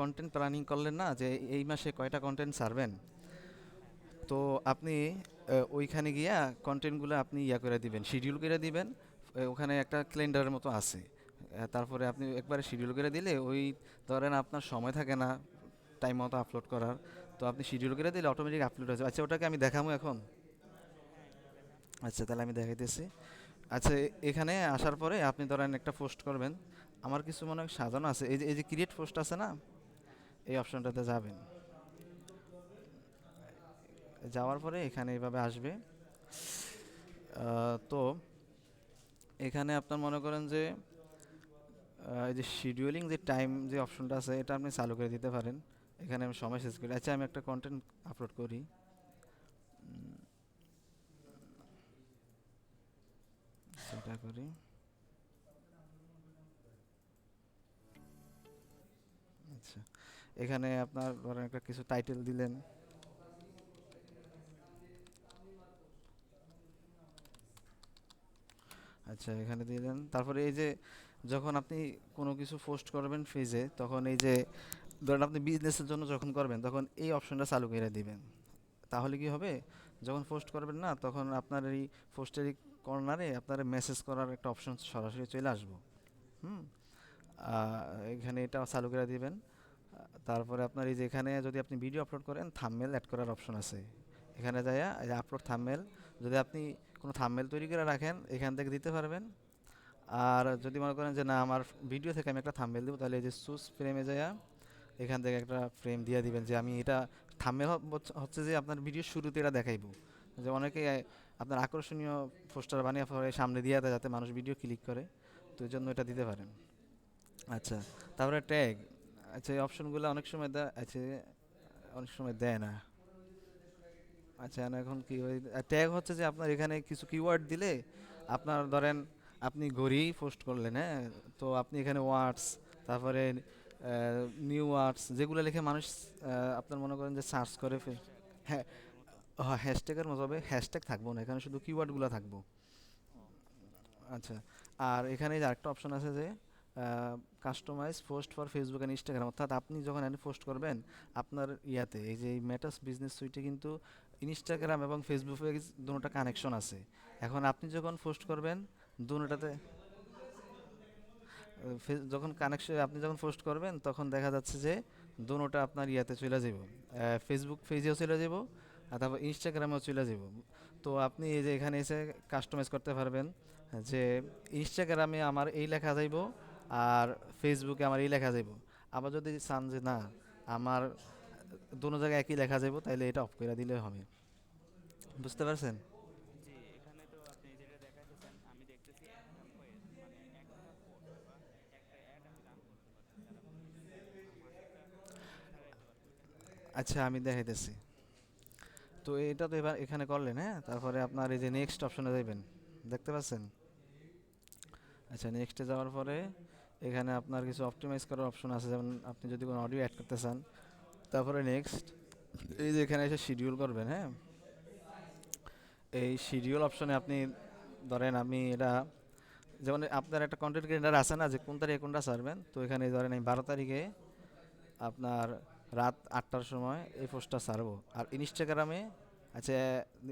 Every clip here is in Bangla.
কন্টেন্ট প্ল্যানিং করলেন না যে এই মাসে কয়টা কন্টেন্ট ছাড়বেন, তো আপনি ওইখানে গিয়া কন্টেন্টগুলো আপনি ইয়া করে দিবেন, শিডিউল করে দিবেন। ওখানে একটা ক্যালেন্ডারের মতো আছে। তারপরে আপনি একবারে শিডিউল করে দিলে ওই ধরেন আপনার সময় থাকে না টাইম মতো আপলোড করার, তো আপনি শিডিউল করে দিলে অটোমেটিক আপলোড হয়ে যাবে। আচ্ছা, ওটাকে আমি দেখাবো এখন। আচ্ছা, তাহলে আমি দেখাইতেছি। আচ্ছা, এখানে আসার পরে আপনি ধরেন একটা পোস্ট করবেন। আমার কিছু মনে হয় সাজানো আছে, এই যে ক্রিয়েট পোস্ট আছে না, এই অপশনটাতে যাবেন। যাওয়ার পরে এখানে এইভাবে আসবে। তো এখানে আপনার মনে করেন যে এই যে শিডিউলিং যে টাইম যে অপশনটা আছে এটা আপনি চালু করে দিতে পারেন। এখানে আমি সময় শেষ করি। আচ্ছা, আমি একটা কন্টেন্ট আপলোড করি। সেটা করি। আচ্ছা, এখানে আপনার ধরেন একটা কিছু টাইটেল দিলেন। আচ্ছা, এখানে দিলেন। তারপরে এই যে যখন আপনি কোনো কিছু পোস্ট করবেন পেজে, তখন এই যে ধরেন আপনি বিজনেসের জন্য যখন করবেন তখন এই অপশনটা চালু করে দিবেন। তাহলে কি হবে, যখন পোস্ট করবেন না তখন আপনার এই পোস্টের কর্নারে আপনার মেসেজ করার একটা অপশন সরাসরি চলে আসবো। হুম। আহ, এখানে এটা চালু করে দিবেন। তারপরে আপনার এই যে এখানে যদি আপনি ভিডিও আপলোড করেন থাম্বনেল অ্যাড করার অপশন আছে। এখানে যাইয়া এই যে আপলোড থাম্বনেল, যদি আপনি কোনো থাম্বনেল তৈরি করে রাখেন এখান থেকে দিতে পারবেন। আর যদি মনে করেন যে না আমার ভিডিও থেকে আমি একটা থাম্বনেল দেবো, তাহলে এই যে চুজ ফ্রেমে যাইয়া এখান থেকে একটা ফ্রেম দিয়ে দিবেন যে আমি এটা থাম্বনেল হচ্ছে যে আপনার ভিডিওর শুরুতে এটা দেখাইবো, যে অনেকে আপনার আকর্ষণীয় পোস্টার বানিয়ে পরে সামনে দিয়ে দেয় যাতে মানুষ ভিডিও ক্লিক করে, তো এই জন্য এটা দিতে পারেন। আচ্ছা, তারপরে ট্যাগ। আচ্ছা, এই অপশনগুলো অনেক সময় দেয়, আচ্ছা অনেক সময় দেয় না। আচ্ছা, এখন কি ট্যাগ হচ্ছে যে আপনার এখানে কিছু কিওয়ার্ড দিলে আপনার ধরেন আপনি ঘড়ি পোস্ট করলেন, হ্যাঁ, তো আপনি এখানে ওয়ার্ডস, তারপরে নিউ ওয়ার্ডস যেগুলো লিখে মানুষ আপনার মনে করেন যে সার্চ করে হ্যাঁ, হ্যাশট্যাগের মতো হবে, হ্যাশট্যাগ থাকবো না, এখানে শুধু কিওয়ার্ডগুলো থাকবো। আচ্ছা, আর এখানে যে আরেকটা অপশন আছে যে customize post for Facebook and Instagram, অর্থাৎ আপনি যখন এখানে পোস্ট করবেন আপনার ইয়াতে এই যে মেটাস বিজনেস সুইটে কিন্তু ইনস্টাগ্রাম এবং ফেসবুকে দুটোটা কানেকশন আছে। এখন আপনি যখন পোস্ট করবেন দুটোটাতে যখন কানেকশন আপনি যখন পোস্ট করবেন তখন দেখা যাচ্ছে যে দুটোটা আপনার ইয়াতে চলে যাব, ফেসবুক পেজেও চলে যাব আর তারপর ইনস্টাগ্রামেও চলে যাব। তো আপনি এই যে এখানে এসে কাস্টমাইজ করতে পারবেন যে ইনস্টাগ্রামে আমার এই লেখা যাইব আর ফেসবুকে আমার এই লেখা যাইব। আবার যদি চান যে না আমার দোনো জায়গায় একই লেখা যাইব, তাহলে এটা অফ করে দিলে হবে। বুঝতে পারছেন? আচ্ছা, আমি দেখাইতেছি। তো এটা তো এবার এখানে করলেন, হ্যাঁ, তারপরে আপনার এই যে নেক্সট অপশনে যাবেন, দেখতে পাচ্ছেন? আচ্ছা, নেক্সটে যাওয়ার পরে এখানে আপনার কিছু অপটিমাইজ করার অপশন আছে, যেমন আপনি যদি কোনো অডিও অ্যাড করতে চান। তারপরে নেক্সট, এই যে এখানে এসে শিডিউল করবেন, হ্যাঁ, এই শিডিউল অপশনে আপনি ধরেন আমি এটা যেমন আপনার একটা কন্টেন্ট ক্রিয়েটার আছে না যে কোন তারিখে কোনটা ছাড়বেন, তো এখানে ধরেন আমি 12 তারিখে আপনার রাত 8টার সময় এই পোস্টটা ছাড়বো। আর ইনস্টাগ্রামে, আচ্ছা,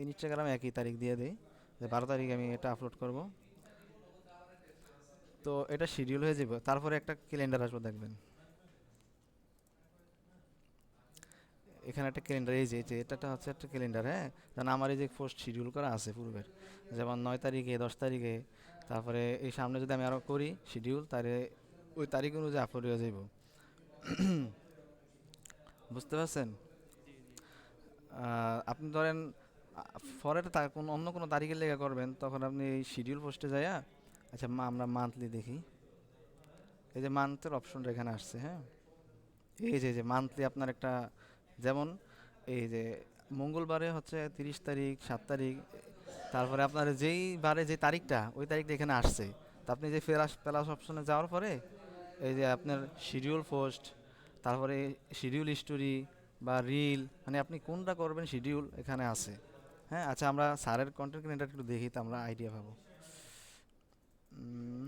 ইনস্টাগ্রামে একই তারিখ দিয়ে দিই যে 12 তারিখে আমি এটা আপলোড করব। তো এটা শিডিউল হয়ে যাবে, তারপরে একটা ক্যালেন্ডার আসবে দেখবেন। এখানে একটা ক্যালেন্ডার, এই যে এটা হচ্ছে একটা ক্যালেন্ডার, হ্যাঁ, যেমন আমার এই যে পোস্ট শিডিউল করা আছে পূর্বের, যেমন 9 তারিখে, 10 তারিখে, তারপরে এই সামনে যদি আমি আরও করি শিডিউল, তাহলে ওই তারিখ অনুযায়ী আপলোড হয়ে যাব। বুঝতে পারছেন? আপনি ধরেন পরে কোন অন্য কোনো তারিখের লেখা করবেন তখন আপনি এই শিডিউল পোস্টে যাইয়া, আচ্ছা আমরা মান্থলি দেখি, এই যে মান্থের অপশনটা এখানে আসছে, হ্যাঁ, এই যে মান্থলি আপনার একটা, যেমন এই যে মঙ্গলবারে হচ্ছে 30 তারিখ, 7 তারিখ, তারপরে আপনার যেই বারে যে তারিখটা ওই তারিখটা এখানে আসছে। তো আপনি যে প্লাস প্লাস অপশনে যাওয়ার পরে এই যে আপনার শিডিউল পোস্ট, তারপরে শিডিউল স্টোরি বা রিল, মানে আপনি কোনটা করবেন শিডিউল এখানে আছে। হ্যাঁ, আচ্ছা, আমরা স্যারের কন্টেন্ট ক্রিয়েটার একটু দেখি তো আমরা আইডিয়া পাবো। উম,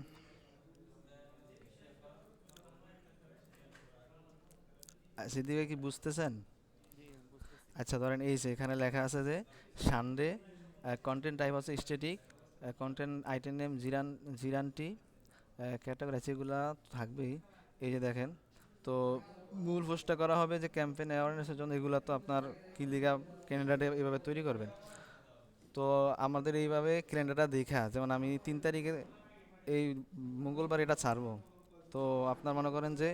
সিদ্দিক ভাই কি বুঝতেছেন? জি বুঝতেছি। আচ্ছা ধরেন এই যে এখানে লেখা আছে যে সানডে, কন্টেন্ট টাইপ আছে স্ট্যাটিক, কন্টেন্ট আইটেম নেম জিরানটি, ক্যাটাগরি আছে, এগুলা থাকবেই। এই যে দেখেন, তো মূল পোস্টটা করা হবে যে ক্যাম্পেইন অ্যাওয়ারনেসের জন্য, এগুলো তো আপনার কি লিগা ক্যালেন্ডারে এইভাবে তৈরি করবেন। তো আমাদের এইভাবে ক্যালেন্ডারটা দেখা, যেমন আমি 3 তারিখে এই মঙ্গলবার এটা ছাড়বো, তো আপনার মনে করেন যে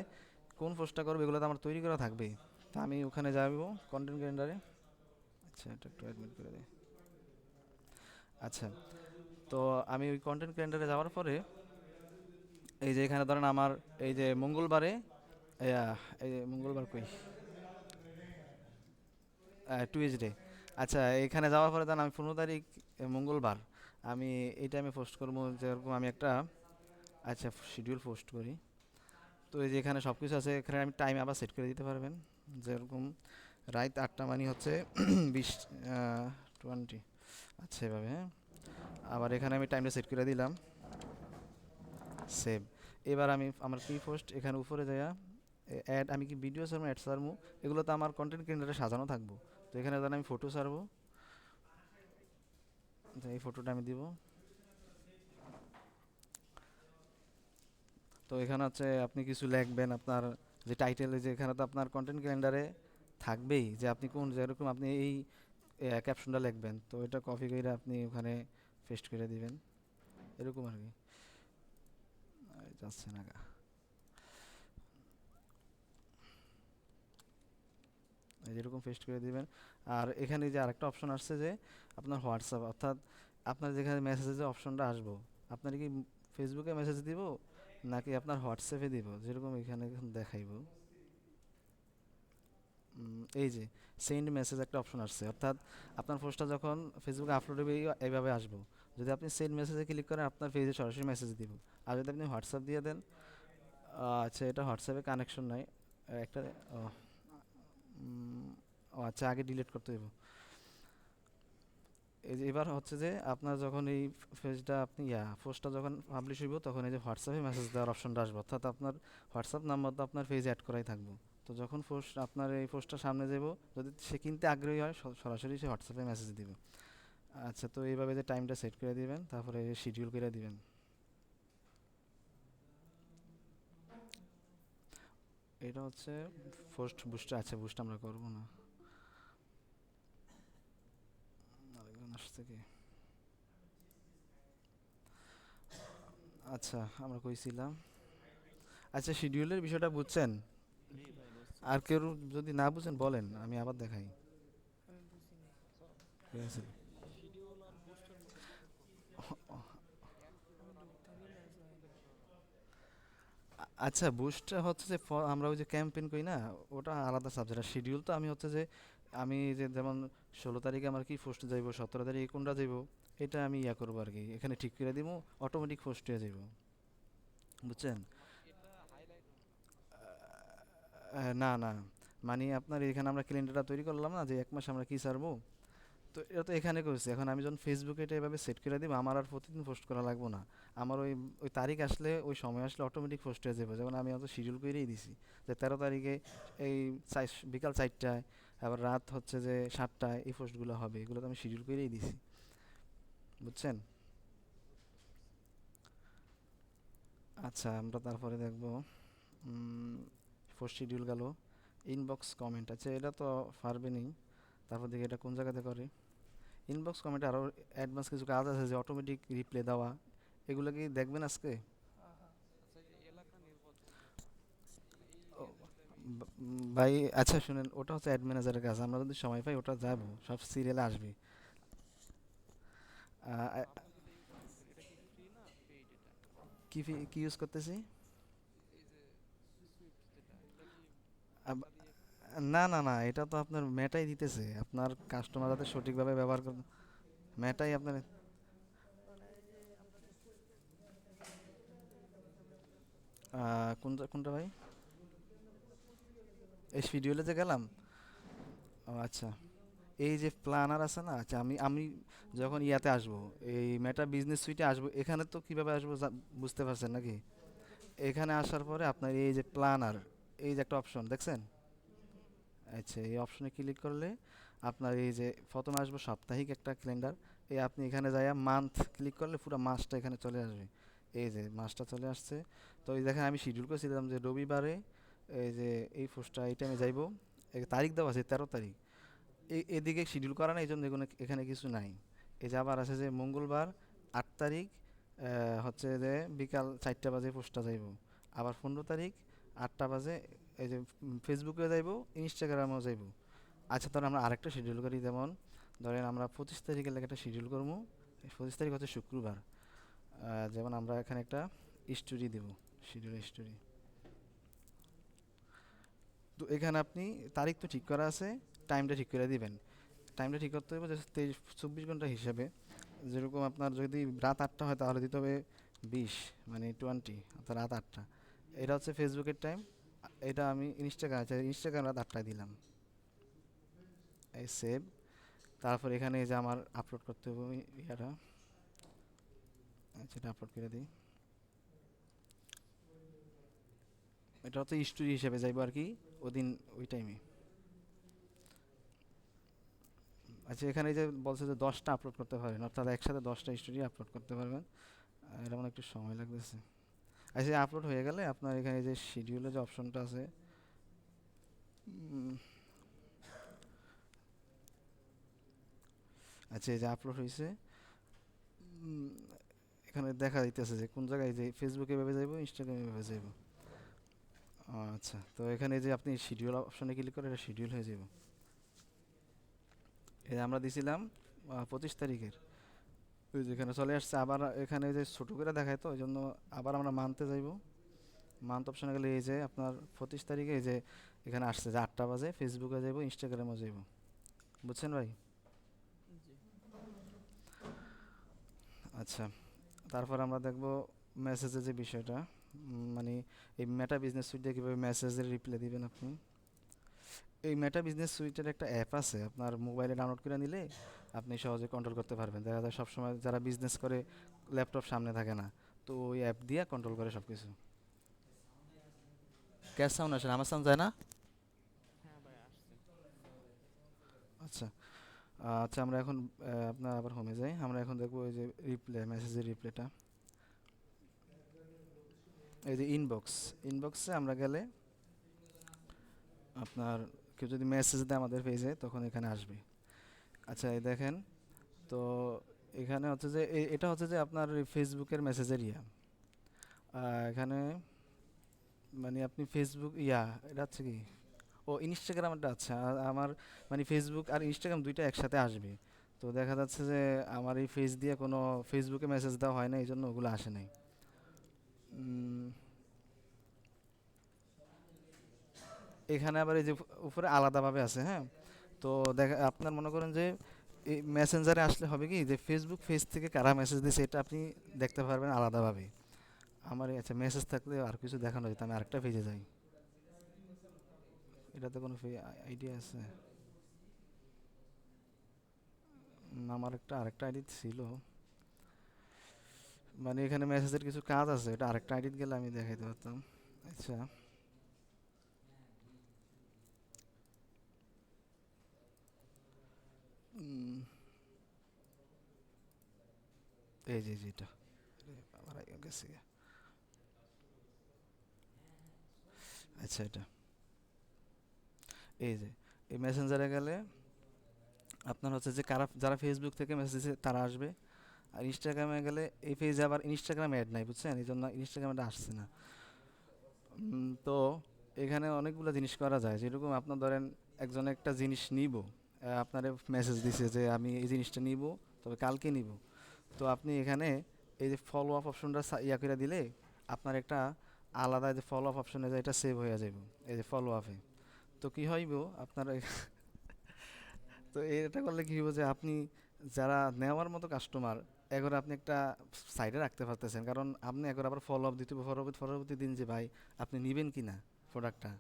কোন পোস্টটা করবে এগুলো তো আমার তৈরি করা থাকবেই। তা আমি ওখানে যাবো কন্টেন্ট ক্যালেন্ডারে। আচ্ছা এটা একটু অ্যাডমিট করে দিই। আচ্ছা, তো আমি ওই কন্টেন্ট ক্যালেন্ডারে যাওয়ার পরে এই যে এখানে ধরেন আমার এই যে মঙ্গলবারে, এই যে মঙ্গলবার কই, টুইসডে। আচ্ছা, এখানে যাওয়ার পরে ধরেন আমি 15 তারিখ, মঙ্গলবার, আমি এই টাইমে পোস্ট করবো যেরকম আমি একটা, আচ্ছা শিডিউল পোস্ট করি। তো এই যে এখানে সব কিছু আছে, এখানে আমি টাইম আবার সেট করে দিতে পারবেন, যেরকম রাত 8টা মানে হচ্ছে 20, 20, আচ্ছা এভাবে, হ্যাঁ। আবার এখানে আমি টাইমটা সেট করে দিলাম, সেভ। এবার আমি আমার প্রি পোস্ট এখানে উপরে যাইয়া অ্যাড, আমি কি ভিডিও সারবো অ্যাড সারবো, এগুলো তো আমার কন্টেন্ট ক্রিয়েটারে সাজানো থাকবো। তো এখানে ধরেন আমি ফটো সারবো, তো এই ফটোটা আমি দিব। তো এখানে হচ্ছে আপনি কিছু লিখবেন আপনার যে টাইটেলে, যে এখানে তো আপনার কন্টেন্ট ক্যালেন্ডারে থাকবেই যে আপনি কোন, যেরকম আপনি এই ক্যাপশনটা লিখবেন, তো এটা কপি করে আপনি ওখানে পেস্ট করে দিবেন, এরকম আর কি। যাচ্ছে না গা। এই যে এরকম পেস্ট করে দিবেন। আর এখানে যে আরেকটা অপশন আসছে যে আপনার হোয়াটসঅ্যাপ, অর্থাৎ আপনার যেখানে মেসেজের যে অপশনটা আসবো, আপনার কি ফেসবুকে মেসেজ দিব নাকি আপনার হোয়াটসঅ্যাপে দিব, যেরকম এখানে এখন দেখাইবো। এই যে সেন্ড মেসেজ একটা অপশন আসছে, অর্থাৎ আপনার পোস্টটা যখন ফেসবুকে আপলোড হবে এইভাবে আসবো। যদি আপনি সেন্ড মেসেজে ক্লিক করেন আপনার পেজে সরাসরি মেসেজ দিব। আর যদি আপনি হোয়াটসঅ্যাপ দিয়ে দেন, আচ্ছা এটা হোয়াটসঅ্যাপে কানেকশন নাই, একটা, ও, ও আচ্ছা আগে ডিলিট করতে হইব। এই যে এবার হচ্ছে যে আপনার যখন এই পেজটা আপনি পোস্টটা যখন পাবলিশ হইব, তখন এই যে হোয়াটসঅ্যাপে মেসেজ দেওয়ার অপশনটা আসবে, অর্থাৎ আপনার হোয়াটসঅ্যাপ নাম্বার তো আপনার পেজে অ্যাড করাই থাকবো। তো যখন পোস্ট আপনার এই পোস্টটা সামনে যাব, যদি সে কিনতে আগ্রহী হয় সরাসরি সে হোয়াটসঅ্যাপে মেসেজ দিবে। আচ্ছা, তো এইভাবে যে টাইমটা সেট করে দিবেন, তারপরে শিডিউল করে দিবেন। এটা হচ্ছে পোস্ট বুস্ট, আচ্ছা বুস্ট আমরা করবো না, আরেকজন আসছে কি। আচ্ছা আমরা কইছিলাম, আচ্ছা শিডিউলের বিষয়টা বুঝছেন? জি ভাই বুঝছি আর বুঝছি। কেউ যদি না বুঝেন বলেন, আমি আবার দেখাই। আমি বুঝি নাই। ঠিক আছে। শিডিউল আর বুস্টের মধ্যে পার্থক্য কি? আমি ঢুকতে গেলে হয় না। আচ্ছা বুস্টটা হচ্ছে যে আমরা ওই যে ক্যাম্পেইন করি না, ওটা আলাদা সাবজেক্ট। আর শিডিউল তো আমি হচ্ছে যে আমি যে যেমন 16 তারিখে আমার কি পোস্ট যাইব, 17 তারিখে কোনটা যাইব, এটা আমি করবো আর কি, এখানে ঠিক করে দিব, অটোমেটিক পোস্ট হয়ে যাইব। বুঝছেন? মানে এটা হাইলাইট হবে না। না না, মানে আপনার এখানে আমরা ক্যালেন্ডারটা তৈরি করলাম না, যে 1 মাস আমরা কি ছাড়বো, তো এটা তো এখানে করছি। এখন আমি যখন ফেসবুকে এটা এভাবে সেট করে দিব, আমার আর প্রতিদিন পোস্ট করা লাগবে না। আমার ওই ওই তারিখ আসলে, ওই সময় আসলে অটোমেটিক পোস্ট হয়ে যাবে। যেমন আমি অত শিডিউল করেই দিছি যে 13 তারিখে এই বিকাল 4টায়, আবার রাত হচ্ছে যে 7টায় এই পোস্টগুলো হবে, এগুলো তো আমি শিডিউল করেই দিছি। বুঝছেন? বুঝছি। আচ্ছা আমরা তারপরে দেখবো পোস্ট শিডিউল গেল, ইনবক্স কমেন্ট, আচ্ছা এটা তো পারবেনই। তারপর দেখি এটা কোন জায়গাতে করে। ইনবক্স কমেন্টে আরও অ্যাডভান্স কিছু কাজ আছে, যে অটোমেটিক রিপ্লাই দেওয়া, এগুলো কি দেখবেন আজকে? হ্যাঁ হ্যাঁ। আচ্ছা এই যে এলাকা নির্বাচন, এই ও, এজেন্ট টাইপের ভাই আচ্ছা শুনেন, ওটা হচ্ছে অ্যাড ম্যানেজারের কাজ, আমরা যদি সময় পাই ওটা যাবো, সব সিরিয়ালে আসবে। আ- আমি যেটা ইউজ করি এটা কি ফ্রি না পেইড এটা? কি কি ইউজ করতেছি? এই যে সুইফট যেটা, এটা কি আব- টাকা দিয়ে না না না, এটা তো আপনার মেটাই দিতেছে, আপনার কাস্টমার যাতে সঠিকভাবে ব্যবহার করে, মেটাই আপনার। কোনটা কোনটা ভাই? এই শিডিউলে যে গেলাম, ও আচ্ছা, এই যে প্ল্যানার আছে না, আচ্ছা আমি আমি যখন ইয়াতে আসবো, এই মেটা বিজনেস সুইটে আসবো, এখানে তো কিভাবে আসবো বুঝতে পারছেন নাকি? এখানে আসার পরে আপনার এই যে প্ল্যানার, এই যে একটা অপশন দেখছেন, আচ্ছা, এই অপশনে ক্লিক করলে আপনার এই যে প্রথমে আসবে সাপ্তাহিক একটা ক্যালেন্ডার। এই আপনি এখানে যাইয়া মান্থ ক্লিক করলে পুরো মাসটা এখানে চলে আসবে। এই যে মাসটা চলে আসছে। তো এই দেখেন আমি শিডিউল করেছিলাম যে রবিবারে এই যে এই পোস্টটা এই টাইমে যাইবো। এই তারিখ দেওয়া আছে 13 তারিখ। এদিকে শিডিউল করা নাই, এই জন্য এখানে কিছু নাই। এই যে আবার আছে যে মঙ্গলবার 8 তারিখ হচ্ছে যে বিকাল 4টা বাজে পোস্টটা যাইব। আবার 15 তারিখ 8টা বাজে এই যে ফেসবুকে যাইব, ইনস্টাগ্রামেও যাইব। আচ্ছা, তাহলে আমরা আরেকটা শিডিউল করি। যেমন ধরেন আমরা 25 তারিখের লেগে একটা শিডিউল করবো। 25 তারিখ হচ্ছে শুক্রবার। যেমন আমরা এখানে একটা স্টোরি দেব, শিডিউল স্টোরি। তো এখানে আপনি তারিখ তো ঠিক করা আছে, টাইমটা ঠিক করে দিবেন। টাইমটা ঠিক করতে হবে যে 24 ঘন্টা হিসাবে। যেরকম আপনার যদি রাত 8টা হয় তাহলে দিতে হবে 20, মানে 20, অর্থাৎ রাত 8টা। এটা হচ্ছে ফেসবুকের টাইম। এটা আমি ইনস্টাগ্রাম রাত 8টায় দিলাম। এই সেভ। তারপর এখানে এই যে আমার আপলোড করতে হবে ইয়াটা, সেটা আপলোড করে দিই। এটা হচ্ছে স্টোরি হিসেবে যাইব আর কি, ওদিন ওই টাইমে। আচ্ছা, এখানে এই যে বলছে যে 10টা আপলোড করতে পারবেন, অর্থাৎ একসাথে 10টা স্টোরি আপলোড করতে পারবেন। এটা মানে একটু সময় লাগতেছে। আচ্ছা, আপলোড হয়ে গেলে আপনার এখানে যে শিডিউলের যে অপশনটা আছে, উম, আচ্ছা এই যে আপলোড হয়েছে। উম, এখানে দেখা যাইতেছে যে কোন জায়গায় যে ফেসবুকে এভাবে যাইব, ইনস্টাগ্রামে এভাবে যাইব। আচ্ছা, তো এখানে যে আপনি শিডিউল অপশনে ক্লিক করে এটা শিডিউল হয়ে যাব। এই যে আমরা দিছিলাম 25 তারিখের, ওই যেখানে চলে আসছে। আবার এখানে যে ছোটো করে দেখায়, তো ওই জন্য আবার আমরা মানতে যাইব। মান্থ অপশনে গেলে এই যে আপনার 25 তারিখে এই যে এখানে আসছে যে 8টা বাজে ফেসবুকে যাইব, ইনস্টাগ্রামে যাইব। বুঝছেন ভাই? জি। আচ্ছা, তারপর আমরা দেখব মেসেজের যে বিষয়টা। মানে এই মেটা বিজনেস সুইট দিয়ে কীভাবে মেসেজের রিপ্লাই দিবেন আপনি। এই মেটা বিজনেস সুইটের একটা অ্যাপ আছে, আপনার মোবাইলে ডাউনলোড করে নিলে আপনি সহজে কন্ট্রোল করতে পারবেন। দেখা যায় সবসময় যারা বিজনেস করে ল্যাপটপ সামনে থাকে না, তো ওই অ্যাপ দিয়ে কন্ট্রোল করে সব কিছু। ক্যাশ সাউন্ড আসে না? আমার সাউন্ড যায় না? হ্যাঁ ভাই, আসছে। আচ্ছা। আচ্ছা, আমরা এখন আপনার আবার হোমে যাই। আমরা এখন দেখবো এই যে রিপ্লে, মেসেজের রিপ্লেটা। এই যে ইনবক্স, ইনবক্সে আমরা গেলে আপনার কেউ যদি মেসেজ দেয় আমাদের পেজে, তখন এখানে আসবে। আচ্ছা, এই দেখেন। তো এখানে হচ্ছে যে এটা হচ্ছে যে আপনার ফেসবুকের মেসেজের ইয়া। এখানে মানে আপনি ফেসবুক ইয়া, এটা হচ্ছে কি, ও ইনস্টাগ্রামটা। আচ্ছা, আমার মানে ফেসবুক আর ইনস্টাগ্রাম দুইটা একসাথে আসবে। তো দেখা যাচ্ছে যে আমার এই ফেস দিয়ে কোনো ফেসবুকে মেসেজ দেওয়া হয় না, এই জন্য ওগুলো আসে নাই। উম, এখানে আবার এই যে উপরে আলাদাভাবে আছে, হ্যাঁ। তো দেখা আপনার মনে করেন যে এই মেসেঞ্জারে আসলে হবে কি যে ফেসবুক পেজ থেকে কারা মেসেজ দিয়েছে এটা আপনি দেখতে পারবেন আলাদাভাবে। আমার আচ্ছা মেসেজ থাকলে আর কিছু দেখানো যেত, আমি আরেকটা পেজে যাই। এটাতে কোনো আইডিয়া আছে? আমার একটা আরেকটা আইডি ছিল, মানে এখানে মেসেজের কিছু কাজ আছে, এটা আরেকটা আইডিতে গেলে আমি দেখাইতে পারতাম। আচ্ছা। উম, এই যে এটা আমার গেছে গা। আচ্ছা, এটা এই যে এই মেসেঞ্জারে গেলে আপনার হচ্ছে যে কারা যারা ফেসবুক থেকে মেসেজ দিচ্ছে তারা আসবে। আর ইনস্টাগ্রামে গেলে এই পেজে আবার ইনস্টাগ্রাম অ্যাড নাই, বুঝছেন, এই জন্য ইনস্টাগ্রামটা আসছে না। তো এখানে অনেকগুলো জিনিস করা যায়। যেরকম আপনার ধরেন একজন একটা জিনিস নিব, আপনারে মেসেজ দিছে যে আমি এই জিনিসটা নিব, তবে কালকে নিব। তো আপনি এখানে এই যে ফলো আপ অপশনটা ইয়া করে দিলে আপনার একটা আলাদা যে ফলো আপ অপশনে যায় এটা সেভ হয়ে যাবে এই যে ফলো আপে। তো কি হইব আপনার তো এটা করলে কি হইব যে আপনি যারা নেওয়ার মতো কাস্টমার এগোরে আপনি একটা সাইডে রাখতে পারতেছেন, কারণ আপনি এগোরে আবার ফলো আপ দিতে হবে পরবর্তী দিন যে ভাই আপনি নেবেন কি না প্রোডাক্টটা।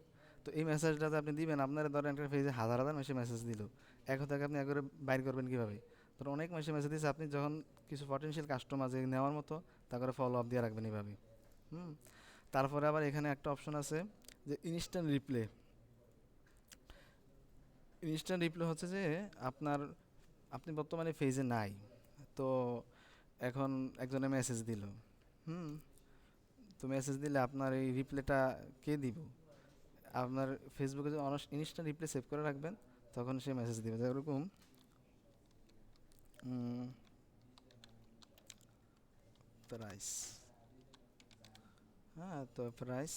তো এই মেসেজটাতে আপনি দিবেন, আপনার ধরেন একটা পেজে হাজার হাজার মাসে মেসেজ দিল, এখন থেকে আপনি এগোরে বাইর করবেন কীভাবে? ধরুন অনেক মাসে মেসেজ দিচ্ছে, আপনি যখন কিছু পটেনশিয়াল কাস্টমার যে নেওয়ার মতো তা করে ফলো আপ দিয়ে রাখবেন এইভাবে। হুম। তারপরে আবার এখানে একটা অপশন আছে যে ইনস্ট্যান্ট রিপ্লে। ইনস্ট্যান্ট রিপ্লাই হচ্ছে যে আপনার আপনি বর্তমানে ফেজে নাই, তো এখন একজনে মেসেজ দিল, হুম, তো মেসেজ দিলে আপনার এই রিপ্লাইটা কে দিব? আপনার ফেসবুকে যে ইনস্ট্যান্ট রিপ্লাই সেভ করে রাখবেন, তখন সে মেসেজ দিবে যেরকম প্রাইস। হ্যাঁ, তো প্রাইস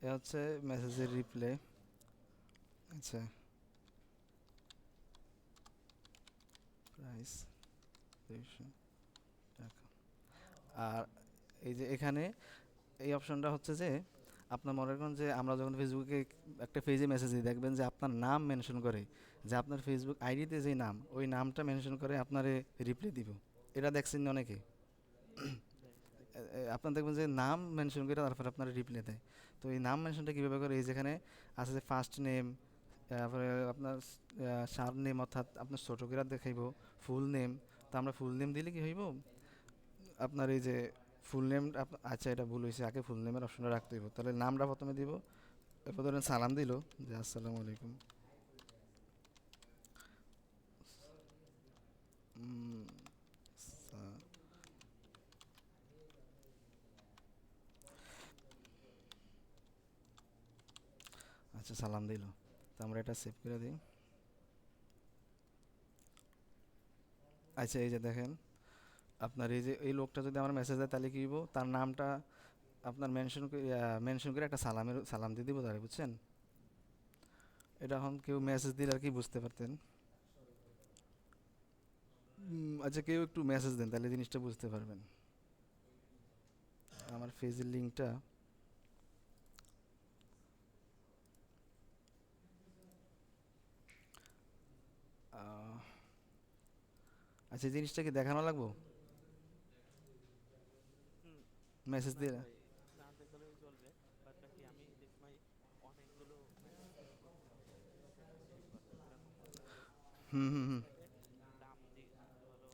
এ হচ্ছে মেসেজের রিপ্লাই। আচ্ছা, প্রাইস 200 টাকা। আর এই যে এখানে এই অপশনটা হচ্ছে যে আপনার মনে করেন যে আমরা যখন ফেসবুকে একটা পেজে মেসেজ দিই, দেখবেন যে আপনার নাম মেনশন করে, যে আপনার ফেসবুক আইডিতে যে নাম, ওই নামটা মেনশন করে আপনারে রিপ্লাই দিব। এটা দেখছেন না অনেকে? আপনার দেখবেন যে নাম মেনশন করে তারপরে আপনার রিপ্লাই দেয়। তো এই নাম মেনশনটা কীভাবে করে, এই যেখানে আছে যে ফার্স্ট নেম, তারপরে আপনার সার নেম, অর্থাৎ আপনার ছোটো করে দেখাইব, ফুল নেম। তো আমরা ফুল নেম দিলে কি হইব, আপনার এই যে ফুল নেম, আচ্ছা এটা ভুল হয়েছে, আগে ফুল নেমের অপশনটা রাখতে হইব। তাহলে নামটা প্রথমে দিব, এরপর ধরেন সালাম দিল যে আসসালামু আলাইকুম। উম, সা- আচ্ছা, সালাম দিল। তো আমরা এটা সেভ করে দিই। আচ্ছা, এই যে দেখেন, আপনার এই যে এই লোকটা যদি আমার মেসেজ দেয়, তাহলে কি হইব, তার নামটা আপনার মেনশন করে একটা সালাম দিয়ে দিব তারে, বুঝছেন? এটা এখন কেউ মেসেজ দিলে আর কি বুঝতে পারতেন। আচ্ছা, কেউ একটু মেসেজ দেন, তাহলে জিনিসটা বুঝতে পারবেন। আমার ফেজের লিঙ্কটা, আচ্ছা, জিনিসটা কি দেখানো লাগবো হুম, মেসেজ না দিয়ে? ভাই, না দেখালেও চলবে। বাট বাকি আমি দেখমাই অনেকগুলো মেসেজ সেন্ড করতে হবে এই কথা, এরকম কথা। তো হুম, হুম, হুম, জিনিসটাকে নাম দিয়ে দিতে হলো, এই যে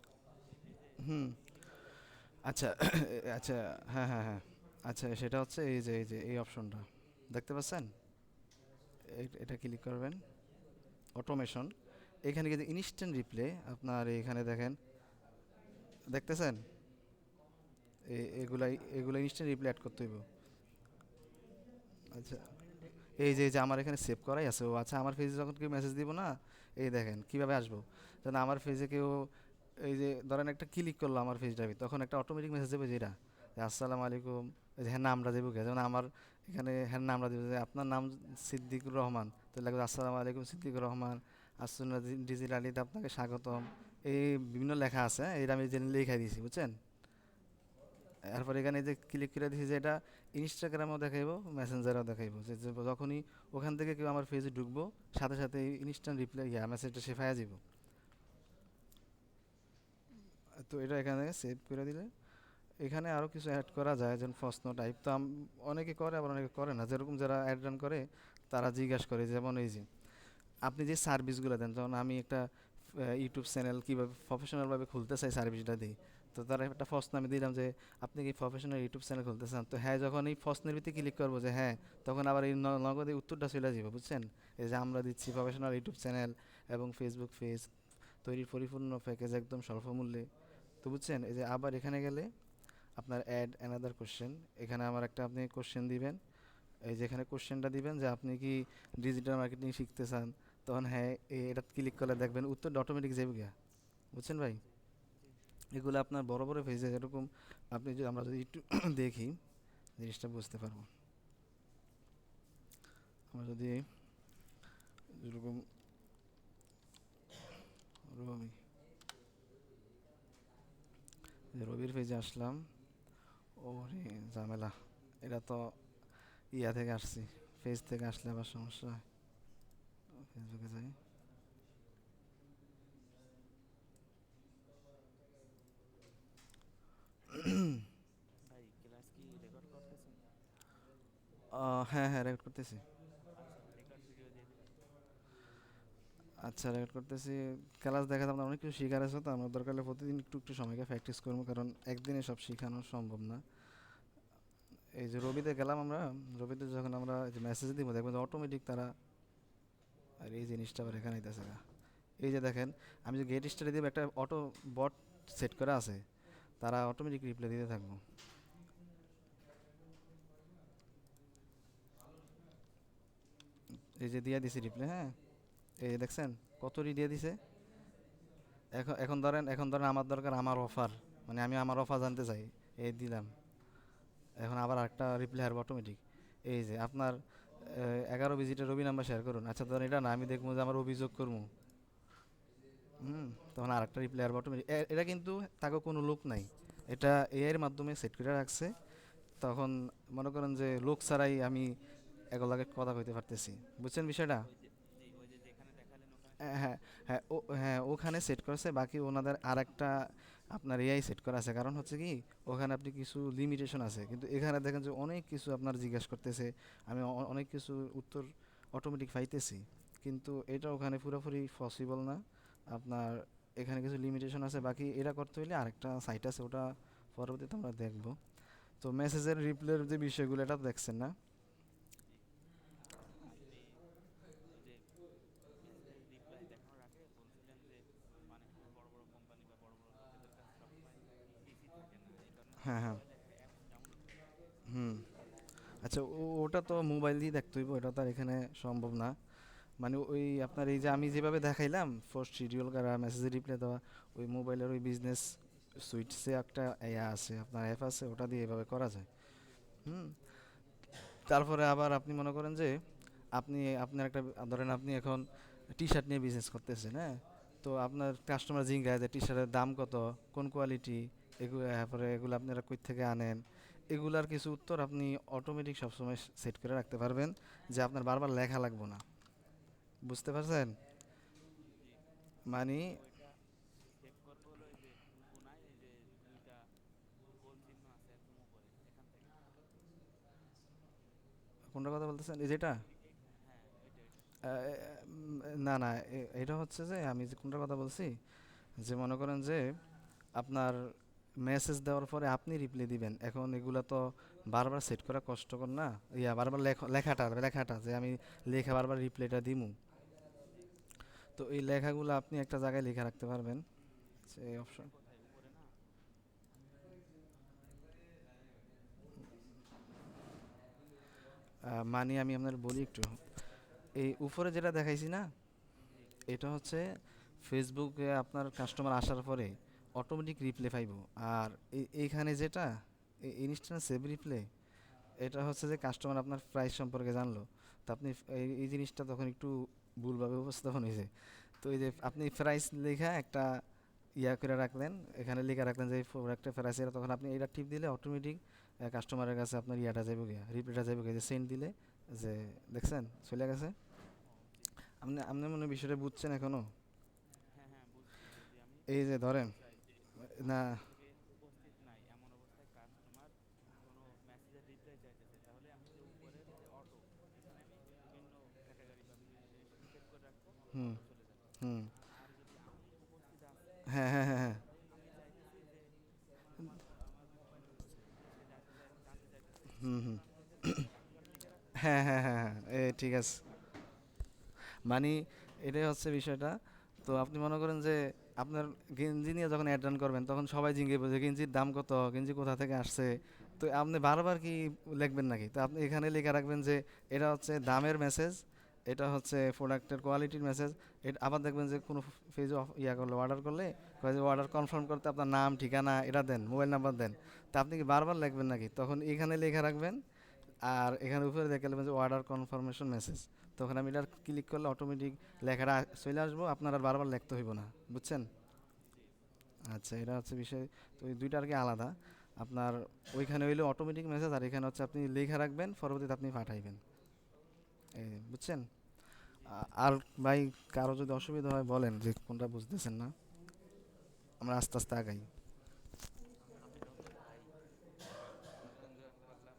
হুম। ক্লিক করলে ক্লিক আচ্ছা, করলে আচ্ছা, হ্যাঁ, হ্যাঁ, হ্যাঁ। আচ্ছা, সেটা হচ্ছে এই যে এই অপশনটা দেখতে পাচ্ছেন, এটা ক্লিক করবেন, অটোমেশন। এখানে কিন্তু ইনস্ট্যান্ট রিপ্লে, আপনার এখানে দেখেন, দেখতেছেন? এগুলাই ইনস্ট্যান্ট রিপ্লে অ্যাড করতে হইব। আচ্ছা, এই যে আমার এখানে সেভ করাই আছে। ও আচ্ছা, আমার পেজে যখন কেউ মেসেজ দিব না, এই দেখেন কিভাবে আসবো, যেন আমার পেজে কেউ, এই যে ধরেন একটা ক্লিক করলো আমার পেজটা, তখন একটা অটোমেটিক মেসেজ দেবে যেটা, যে আসসালামু আলাইকুম, এই যে হ্যাঁ নামটা দেবো কে, যেমন আমার এখানে হ্যাঁ নামটা দেবে, যে আপনার নাম সিদ্দিকুর রহমান, তো লাগবে আসসালামু আলাইকুম সিদ্দিকুর রহমান, আসুন ডিজিটাল আলিতে আপনাকে স্বাগতম। এই বিভিন্ন লেখা আছে, এটা আমি জেনে লিখে দিয়েছি, বুঝছেন? এরপর এখানে যে ক্লিক করে দিয়েছি, যে এটা ইনস্টাগ্রামেও দেখাইব, মেসেঞ্জারেও দেখাইব, যে যখনই ওখান থেকে কেউ আমার পেজে ঢুকবো, সাথে সাথে ইনস্ট্যান্ট রিপ্লাই মেসেজটা সে পাইয়া যাব। তো এটা এখানে সেভ করে দিলে, এখানে আরও কিছু অ্যাড করা যায়, যেমন প্রশ্ন টাইপ। তো অনেকে করে, আবার অনেকে করে না। যেরকম যারা অ্যাড রান করে, তারা জিজ্ঞাসা করে, যেমন এই যে আপনি যে সার্ভিসগুলো দেন, যেমন আমি একটা ইউটিউব চ্যানেল কীভাবে প্রফেশনালভাবে খুলতে চাই, সার্ভিসটা দিই। তো তারা একটা প্রশ্ন আমি দিলাম যে আপনি কি প্রফেশনাল ইউটিউব চ্যানেল খুলতে চান, তো হ্যাঁ যখন এই প্রশ্নের ভিত্তি ক্লিক করবো যে হ্যাঁ, তখন আবার এই নগদে উত্তরটা চলে যাবে, বুঝছেন? এই যে আমরা দিচ্ছি প্রফেশনাল ইউটিউব চ্যানেল এবং ফেসবুক পেজ তৈরির পরিপূর্ণ প্যাকেজ একদম স্বল্প মূল্যে। তো বুঝছেন, এই যে আবার এখানে গেলে আপনার অ্যাড অ্যানাদার কোশ্চেন, এখানে আমার একটা আপনি কোশ্চেন দিবেন। এই যে এখানে কোশ্চেনটা দিবেন যে আপনি কি ডিজিটাল মার্কেটিং শিখতে চান, তখন হ্যাঁ এটা ক্লিক করলে দেখবেন উত্তরটা অটোমেটিক যাবে গিয়া, বুঝছেন ভাই? জি জি। এগুলো আপনার বড় বড় পেজে এরকম, আপনি যদি আমরা যদি একটু দেখি, জিনিসটা বুঝতে পারবো। আমরা যদি যেরকম রবি, রবির পেজে আসলাম, ওরে ঝামেলা, এটা তো ইয়া থেকে আসছি, পেজ থেকে আসলে আবার সমস্যা হয়। ফেসবুকে যাই, ভাই, ক্লাস কি রেকর্ড করতেছেন? হ্যাঁ, হ্যাঁ, রেকর্ড করতেছি। আচ্ছা, রেকর্ড ভিডিও দিয়ে দিবেন। আচ্ছা, রেকর্ড করতেছি। ক্লাস দেখাতে আপনার অনেক কিছু শেখার আছে, তো আমরা দরকার হলে প্রতিদিন একটু একটু সময়কে প্র্যাকটিস করবো, কারণ একদিনে সব শেখানো সম্ভব না। এই যে রবিতে গেলাম আমরা, রবিতে যখন আমরা যে মেসেজ দিব, দেখবেন অটোমেটিক তারা এই জিনিসটা আবার এখানে আইতাছে না। এই যে দেখেন, আমি যে গেট স্টারে দিব একটা অটো বট সেট করা আছে, তারা অটোমেটিক রিপ্লাই দিতে থাকবো। এই যে দিয়া দিছে রিপ্লাই, হ্যাঁ, এই যে দেখছেন কত দিয়ে দিছে। এখন ধরেন আমার দরকার আমার অফার, মানে আমি আমার অফার জানতে চাই, এই দিলাম। এখন আবার আরেকটা রিপ্লাই আসবে অটোমেটিক। এই যে আপনার 11 ডিজিটের রবি নাম্বার শেয়ার করুন, আচ্ছা ধরেন এটা না, আমি দেখবো যে আমার অভিযোগ করবো। হুম, তখন আরেকটা রিপ্লাই আসবে অটোমেটিক। এটা কিন্তু তাকে কোনো লোক নাই, এটা এআই এর মাধ্যমে সেট করে রাখছে। তখন মনে করেন যে লোক ছাড়াই আমি এগুলাকে কথা কইতে পারতেছি, বুঝছেন বিষয়টা? ওই যে জি, ওই যে যেখানে দেখালেন ওখানে সেট হ্যাঁ, করা আছে। হ্যাঁ, হ্যাঁ, ওখানে সেট করেছে, বাকি ওনাদের আরেকটা আপনার এআই সেট করা আছে। কারণ হচ্ছে কি, ওখানে আপনি কিছু লিমিটেশন আছে, কিন্তু এখানে দেখেন যে অনেক কিছু আপনার জিজ্ঞাসা করতেছে, আমি অনেক কিছু উত্তর অটোমেটিক পাইতেছি, কিন্তু এটা ওখানে পুরোপুরি পসিবল না আপনার। এখানে কিছু লিমিটেশন আছে, বাকি এটা করতে হলে আরেকটা সাইট আছে, ওটা পরবর্তীতে আমরা দেখব। তো মেসেজের রিপ্লাইয়ের যে বিষয়গুলো, এটা তো দেখছেন না? জি। আপনি ওই যে মেসেজের রিপ্লাই দেখানোর আগে বলছিলেন যে অনেক সময় বড় বড় কোম্পানি বা বড় বড় লোকেদের কাছে সবসময় পিসি থাকে না, এই কারণে তারা হ্যাঁ, হ্যাঁ। মোবাইলে একটা অ্যাপস ডাউনলোড করে রাখে। হুম। আচ্ছা, ওটা তো মোবাইল দিয়ে দেখতে হইব, এটা তো আর এখানে সম্ভব না। মানে ওই আপনার এই যে আমি যেভাবে দেখাইলাম ফার্স্ট শিডিউল করা মেসেজে রিপ্লাই দেওয়া, ওই মোবাইলের ওই বিজনেস সুইটসে একটা ইয়া আছে, আপনার অ্যাপ আছে, ওটা দিয়ে এভাবে করা যায়। হুম। তারপরে আবার আপনি মনে করেন যে আপনার একটা, ধরেন আপনি এখন টি শার্ট নিয়ে বিজনেস করতেছেন, হ্যাঁ, তো আপনার কাস্টমার জিজ্ঞাসা যে টি শার্টের দাম কত, কোন কোয়ালিটি, এগুলো, তারপরে এগুলো আপনারা কই থেকে আনেন, এগুলার কিছু উত্তর আপনি অটোমেটিক সবসময় সেট করে রাখতে পারবেন, যে আপনার বারবার লেখা লাগবে না। বুঝতে পারছেন? জি। মানে ওইটা সেভ করবো হলো এই যে কোনায় এই যে দুইটা গোল চিহ্ন আছে একদম উপরে, এখান থেকে। কোনটা কথা বলতেছেন, এই যেটা? হ্যাঁ, ওইটা। না, না, এটা হচ্ছে যে আমি যে কোনটার কথা বলছি, যে মনে করেন যে আপনার মেসেজ দেওয়ার পরে আপনি রিপ্লাই দিবেন, এখন এগুলা তো বারবার সেট করা কষ্টকর না। বারবার লেখাটা যে আমি লেখা বারবার রিপ্লাইটা দিমু, তো এই লেখাগুলো আপনি একটা জায়গায় লিখে রাখতে পারবেন, যে এটা অপশন। কোথায় উপরে না? মানে আমি আপনার বলি একটু, এই উপরে যেটা দেখাইছি না, জি। এটা হচ্ছে ফেসবুকে আপনার কাস্টমার আসার পরে অটোমেটিক রিপ্লাই পাইব। আর এইখানে যেটা ইনস্ট্যান্ট সেভ রিপ্লাই, এটা হচ্ছে যে কাস্টমার আপনার প্রাইস সম্পর্কে জানলো, তো আপনি এই জিনিসটা তখন একটু ভুলভাবে উপস্থাপন হয়েছে। তো এই যে আপনি প্রাইস লেখা একটা করে রাখলেন, এখানে লিখে রাখলেন যে প্রোডাক্টের প্রাইস, এটা তখন আপনি এটা টিপ দিলে অটোমেটিক কাস্টমারের কাছে আপনার যাবে গিয়া, রিপ্লাইটা যাবে গিয়া, যে সেন্ড দিলে, যে দেখছেন চলে গেছে। ও জি। আপনি আপনি মনে হয় বিষয়টা বুঝছেন এখনো? হ্যাঁ, হ্যাঁ, বুঝছি। যদি আমি এই যে ধরেন, বলতে চাই যে না, আমি আগে থেকে উপস্থিত নাই এমন অবস্থায় কাস্টমার কোনো মেসেজের রিপ্লাই চাইতেছে, তাহলে আমি যে উপরের যে অটো, এখানে আমি বিভিন্ন ক্যাটাগরি বা সেভ করে রাখছি, হুম, অটো চলে যাবে। হুম, আর যদি আমি উপস্থিত আছি, হ্যাঁ, হ্যাঁ, হ্যাঁ, হ্যাঁ, আমি চাইতেছি যে আমার সে জানতে চাইতেছে, হুম, হুম, তখন আমি হচ্ছে যে টাটকার লিখে রাখবো। হ্যাঁ, হ্যাঁ, হ্যাঁ, হ্যাঁ, ঠিক আছে। মানে এটাই হচ্ছে বিষয়টা। তো আপনি মনে করেন যে আপনার গেঞ্জি নিয়ে যখন অ্যাড রান করবেন, তখন সবাই জিজ্ঞেস যে গেঞ্জির দাম কত, গেঞ্জি কোথা থেকে আসছে। তো আপনি বারবার কি লিখবেন নাকি? তো আপনি এখানে লিখে রাখবেন যে এটা হচ্ছে দামের মেসেজ, এটা হচ্ছে প্রোডাক্টের কোয়ালিটির মেসেজ। এটা আবার দেখবেন যে কোনো পেজে করলে, অর্ডার করলে কয় যে অর্ডার কনফার্ম করতে আপনার নাম, ঠিকানা এটা দেন, মোবাইল নাম্বার দেন। তা আপনি কি বারবার লিখবেন নাকি? তখন এখানে লিখে রাখবেন, আর এখানে উপরে দেখে নেবেন যে অর্ডার কনফার্মেশন মেসেজ। তখন আমি এটা ক্লিক করলে অটোমেটিক লেখাটা চলে আসবো, আপনার আর বারবার লিখতে হইব না। বুঝছেন? জি, বুঝছি। আচ্ছা, এটা হচ্ছে বিষয়। তো এই দুইটা আর কি আলাদা। আপনার ওইখানে হইলে অটোমেটিক মেসেজ, আর এখানে হচ্ছে আপনি লেখা রাখবেন, পরবর্তীতে আপনি পাঠাইবেন। এই বুঝছেন? আর ভাই, কারো যদি অসুবিধা হয় বলেন যে কোনটা বুঝতেছেন না, আমরা আস্তে আস্তে আগাই। আমি নতুন ভাই, নতুন জয়েন করলাম।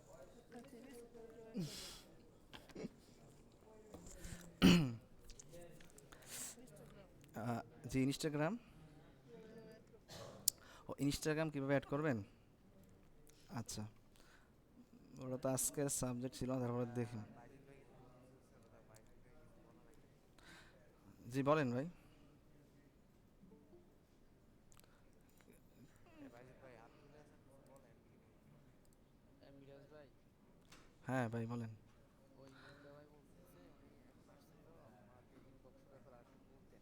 জি, ইনস্টাগ্রাম। ও, ইনস্টাগ্রাম কীভাবে অ্যাড করবেন? আচ্ছা, ওটা তো আজকের সাবজেক্ট ছিল, তারপরে দেখি। বাইরে হয়ে গেছে, কিছু ছিল না, বাইরে হয়ে কিছু বলা লাগবে। জি বলেন ভাই। বাইজিৎ ভাই হাত তুলে আছেন, কিছু বলেন, কি বলবেন বলেন। মিরাজ ভাই, হ্যাঁ ভাই বলেন। ওই মুন্না ভাই বলতেছে উনি এখন আসছে, তো ওনাকে ইনবক্সের ব্যাপারে আর একটু বলতেন।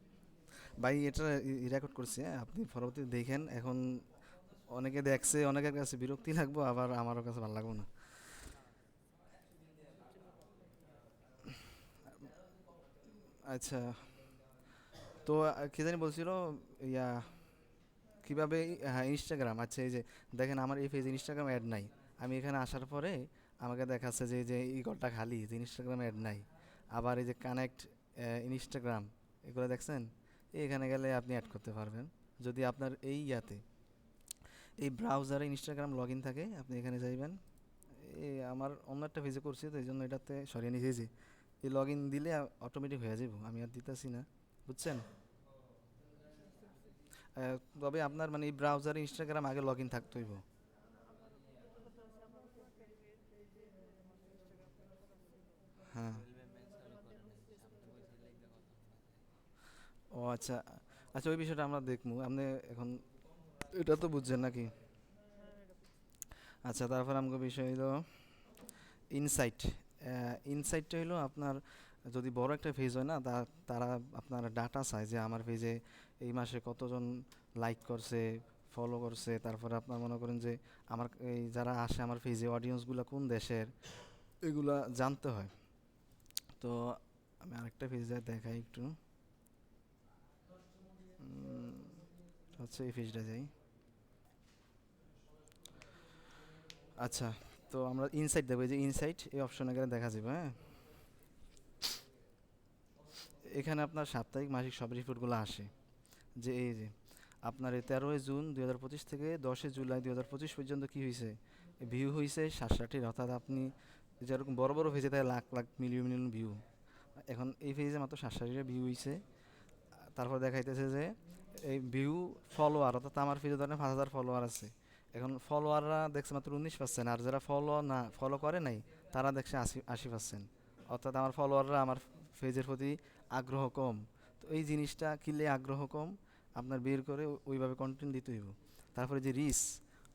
ভাই এটা রেকর্ড করছি, হ্যাঁ আপনি পরবর্তীতে দেখেন। এখন অনেকে দেখছে, অনেকের কাছে বিরক্তি লাগবো, আবার আমারও কাছে ভালো লাগবো না। না না না, বুঝছেন না তো। আচ্ছা, তো কি জানি বলছিল, ইয়া কিভাবে হ্যাঁ ইনস্টাগ্রাম, আচ্ছা এই যে দেখেন আমার এই পেজে ইনস্টাগ্রাম অ্যাড নাই। আমি এখানে আসার পরে আমাকে দেখাচ্ছে যে এই ঘরটা খালি, যে ইনস্টাগ্রাম অ্যাড নাই। আবার এই যে কানেক্ট ইনস্টাগ্রাম, এগুলো দেখছেন, এখানে গেলে আপনি অ্যাড করতে পারবেন। যদি আপনার এই ইয়াতে এই ব্রাউজারে ইনস্টাগ্রাম লগ ইন থাকে, আপনি এখানে যাইবেন। এই আমার অন্য একটা পেজে করছি তো এই জন্য এটাতে সরিয়ে নিয়েছি। এই লগ ইন দিলে অটোমেটিক হয়ে যাব, আমি আর দিতেছি না, বুঝছেন। বুঝতে পারছি। তবে আপনার মানে এই ব্রাউজারে ইনস্টাগ্রাম আগে লগ ইন থাকতে হইব। আমার একটা কথা হচ্ছে, আমার তো একটা পেজ, এই যে আমার ইনস্টাগ্রাম পেজটা আছে, হ্যাঁ। জুয়েল ম্যাম চালু করে নাই, সামনে বসে লেগে কথা শোনা যায়। ও আচ্ছা, আচ্ছা ওই বিষয়টা আমরা দেখবো। আপনি এখন এটা তো বুঝছেন নাকি? হ্যাঁ, এটা বুঝছি। আচ্ছা, তারপর আমাকে বিষয় হলো ইনসাইট। ইনসাইটটা হলো আপনার যদি বড় একটা পেজ হয় না, তারা আপনার ডাটা চায় যে আমার পেজে এই মাসে কতজন লাইক করছে, ফলো করছে। তারপরে আপনার মনে করেন যে আমার এই যারা আসে আমার পেজে অডিয়েন্সগুলো কোন দেশের, এগুলা জানতে হয়। তো আমি আরেকটা পেজে দেখাই একটু। হচ্ছে এই পেজটা যাই। আচ্ছা, তো আমরা ইনসাইট দেখবো, এই যে ইনসাইট এই অপশনে গেলে দেখা যাবে। হ্যাঁ, এখানে আপনার সাপ্তাহিক মাসিক সব রিপোর্টগুলো আসে। যে এই যে আপনার এই 13ই জুন 2025 থেকে 10ই জুলাই 2025 পর্যন্ত কি হয়েছে, ভিউ হয়েছে 67, অর্থাৎ আপনি যেরকম বড় বড় পেজে তাই lakh lakh million million view, এখন এই পেজে মাত্র 67টা ভিউ হয়েছে। তারপর দেখাইতেছে যে এই ভিউ ফলোয়ার, অর্থাৎ আমার পেজে ধরেন 5,000 ফলোয়ার আছে, এখন ফলোয়াররা দেখছে মাত্র 19%, আর যারা ফলো করে নাই তারা দেখছে 80%। অর্থাৎ আমার ফলোয়াররা আমার পেজের প্রতি আগ্রহ কম। তো এই জিনিসটা কিনলে আগ্রহ কম, আপনার বের করে ওইভাবে কন্টেন্ট দিতে হইব। তারপরে যে রিস,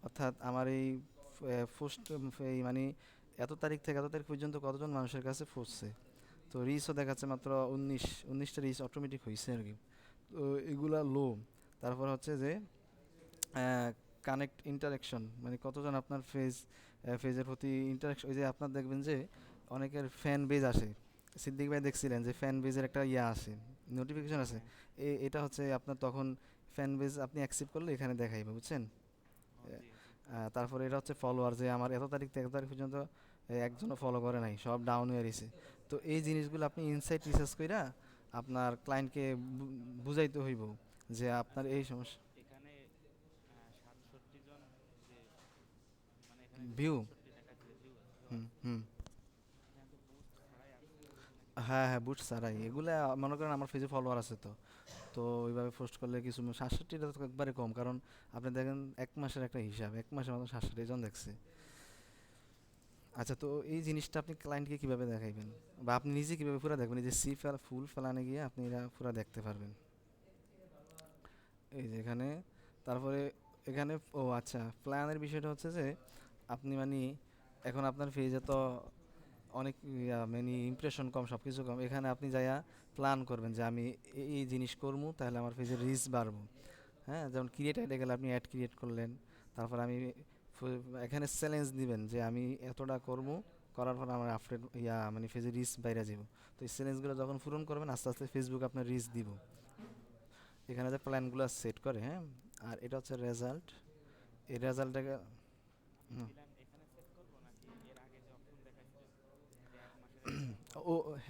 অর্থাৎ আমার এই পোস্ট, এই মানে এত তারিখ থেকে এত তারিখ পর্যন্ত কতজন মানুষের কাছে পৌঁছছে, তো রিচও দেখাচ্ছে মাত্র 19টা রিচ অটোমেটিক হয়েছে আর কি। তো এগুলা লো। তারপর হচ্ছে যে কানেক্ট ইন্টারাকশন, মানে কতজন আপনার ফেজের প্রতি ইন্টারাকশন, ওই যে আপনার দেখবেন যে অনেকের ফ্যান বেজ আসে। সিদ্দিক ভাই দেখছিলেন যে ফ্যান বেজের একটা ইয়া আসে, নোটিফিকেশন আছে। হ্যাঁ। এটা হচ্ছে আপনার তখন ফ্যান বেজ আপনি অ্যাকসেপ্ট করলে এখানে দেখাইবে, বুঝছেন। ও জি জি। তারপরে এটা হচ্ছে ফলোয়ার, যে আমার এত তারিখ থেকে এত তারিখ পর্যন্ত একজনও ফলো করে নাই, সব ডাউন হয়ে রয়েছে। তো এই জিনিসগুলো আপনি ইনসাইট রিসার্চ কইরা আপনার ক্লায়েন্টকে বুঝাইতে হইব যে আপনার এই সমস্যা। এখানে 67 জন যে, মানে এখানে যে ভিউ। 67 দেখাচ্ছে যে ভিউ হুম আছে, হুম। এখানে তো বুস্ট ছাড়াই আসছে নাকি? হ্যাঁ হ্যাঁ, বুট ছাড়াই এগুলা। মনে করেন আমার পেজে ফলোয়ার আছে, তো তো ওইভাবে পোস্ট করলে কিছু 67টা তো একবারে কম, কারণ আপনি দেখেন এক মাসের একটা হিসাব, এক মাসের মতো 67 জন দেখছে। আচ্ছা, তো এই জিনিসটা আপনি ক্লায়েন্টকে কিভাবে দেখাইবেন, বা আপনি নিজে কিভাবে পুরো দেখবেন, এই যে ফুল ফেলানে গিয়ে আপনি এটা পুরো দেখতে পারবেন। এই যে এখানে, তারপরে এখানে, ও আচ্ছা প্ল্যানের বিষয়টা হচ্ছে যে আপনি মানে এখন আপনার পেজে তো অনেক মানে ইমপ্রেশন কম, সব কিছু কম, এখানে আপনি যাইয়া প্ল্যান করবেন যে আমি এই জিনিস করবো তাহলে আমার পেজের রিচ বাড়বো। হ্যাঁ, যেমন ক্রিয়েট অ্যাডে গেলে আপনি অ্যাড ক্রিয়েট করলেন। তারপর আমি এখানে চ্যালেঞ্জ দিবেন যে আমি এতটা করবো, করার পর আমার আপডেট মানে পেজের রিচ বাইরে যাব। তো এই চ্যালেঞ্জগুলো যখন পূরণ করবেন আস্তে আস্তে ফেসবুক আপনার রিচ দিব। এখানে যে প্ল্যানগুলো সেট করে, হ্যাঁ। আর এটা হচ্ছে রেজাল্ট, এই রেজাল্টটাকে আমি প্ল্যান এখানে সেট করব নাকি এর আগে যে অপশন দেখাইছিল, যে এক মাসের একটা অফার ও দিবে?